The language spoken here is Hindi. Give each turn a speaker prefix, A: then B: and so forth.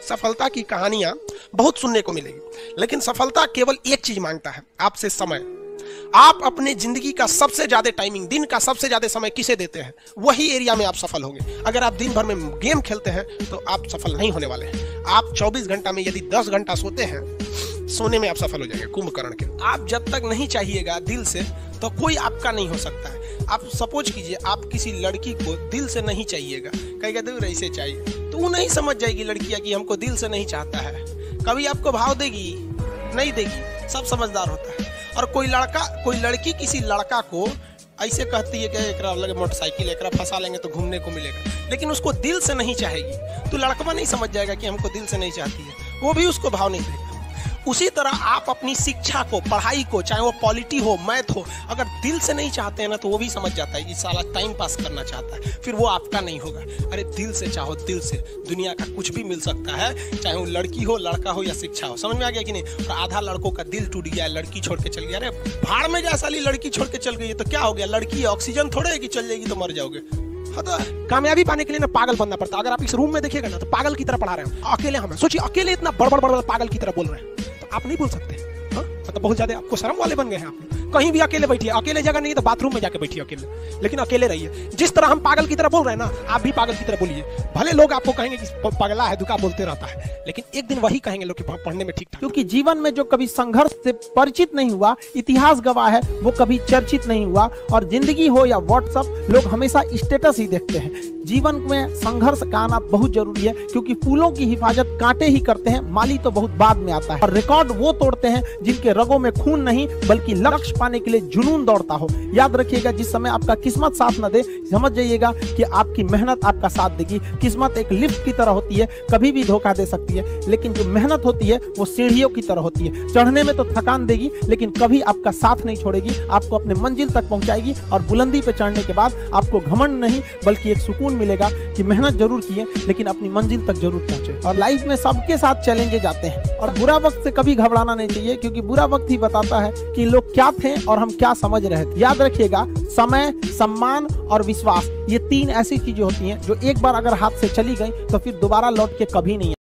A: सफलता की कहानियां बहुत सुनने को मिलेगी, लेकिन सफलता केवल एक चीज मांगता है, आपसे समय। आप अपने जिंदगी का सबसे ज्यादा टाइमिंग, दिन का सबसे ज्यादा समय किसे देते हैं, वही एरिया में आप सफल होंगे। अगर आप दिन भर में गेम खेलते हैं तो आप सफल नहीं होने वाले हैं। आप 24 घंटा में यदि 10 घंटा सोते हैं, सोने में आप सफल हो जाएंगे कुंभकर्ण के। आप जब तक नहीं चाहिएगा दिल से, तो कोई आपका नहीं हो सकता है। आप सपोज कीजिए, आप किसी लड़की को दिल से नहीं चाहिएगा, कहेगा दूर ऐसे चाहिए, तो वो नहीं समझ जाएगी लड़कियां कि हमको दिल से नहीं चाहता है। कभी आपको भाव देगी? नहीं देगी। सब समझदार होता है। और कोई लड़की किसी लड़का को ऐसे कहती है कि एकरा लगे मोटरसाइकिल, एकरा फंसा लेंगे तो घूमने को मिलेगा, लेकिन उसको दिल से नहीं चाहेगी, तो लड़का नहीं समझ जाएगा कि हमको दिल से नहीं चाहती है, वो भी उसको भाव नहीं देगा। उसी तरह आप अपनी शिक्षा को, पढ़ाई को, चाहे वो पॉलिटी हो, मैथ हो, अगर दिल से नहीं चाहते हैं ना, तो वो भी समझ जाता है कि साला टाइम पास करना चाहता है, फिर वो आपका नहीं होगा। अरे दिल से चाहो, दिल से दुनिया का कुछ भी मिल सकता है, चाहे वो लड़की हो, लड़का हो या शिक्षा हो। समझ में आ गया कि नहीं? और आधा लड़कों का दिल टूट गया, लड़की छोड़ के चल गया। अरे भाड़ में जा साली, लड़की छोड़ के चल गई तो क्या हो गया? लड़की ऑक्सीजन थोड़े है कि चल जाएगी तो मर जाओगे। तो कामयाबी पाने के लिए ना पागल बनना पड़ता है। अगर आप इस रूम में देखिएगा ना, तो पागल की तरह पढ़ा रहे हैं, अकेले हम सोचिए, अकेले इतना बड़ पागल की तरह बोल रहे हैं, तो आप नहीं बोल सकते। हाँ, मतलब बहुत ज्यादा आपको शर्म वाले बन गए हैं। आप कहीं भी अकेले बैठिए, अकेले जगह नहीं तो बाथरूम में जाके बैठिए अकेले, लेकिन अकेले रहिए। जिस तरह हम पागल की तरह बोल रहे हैं ना, आप भी पागल की तरह बोलिए। भले लोग आपको कहेंगे कि पगला है, दुका बोलते रहता है, लेकिन एक दिन वही कहेंगे लोग कि पढ़ने में ठीक ठाक।
B: क्योंकि जीवन में जो कभी संघर्ष से परिचित नहीं हुआ, इतिहास गवाह है, वो कभी चर्चित नहीं हुआ। और जिंदगी हो या व्हाट्सएप, लोग हमेशा स्टेटस ही देखते हैं। जीवन में संघर्ष का आना बहुत जरूरी है, क्योंकि फूलों की हिफाजत कांटे ही करते हैं, माली तो बहुत बाद में आता है। और रिकॉर्ड वो तोड़ते हैं जिनके रगों में खून नहीं, बल्कि लक्ष्य पाने के लिए जुनून दौड़ता हो। याद रखिएगा, जिस समय आपका किस्मत साथ न दे, समझ जाइएगा कि आपकी मेहनत आपका साथ देगी। किस्मत एक लिफ्ट की तरह होती है, कभी भी धोखा दे सकती है, लेकिन जो मेहनत होती है वो सीढ़ियों की तरह होती है। चढ़ने में तो थकान देगी, लेकिन कभी आपका साथ नहीं छोड़ेगी, आपको अपने मंजिल तक पहुंचाएगी। और बुलंदी पे चढ़ने के बाद आपको घमंड नहीं, बल्कि एक सुकून मिलेगा कि मेहनत जरूर किए, लेकिन अपनी मंजिल तक जरूर पहुंचे। और लाइफ में सबके साथ चैलेंजेस आते हैं, और बुरा वक्त से कभी घबराना नहीं चाहिए, क्योंकि बुरा वक्त ही बताता है कि लोग क्या थे और हम क्या समझ रहे थे। याद रखिएगा, समय, सम्मान और विश्वास, ये 3 ऐसी चीजें होती हैं जो एक बार अगर हाथ से चली गई तो फिर दोबारा लौट के कभी नहीं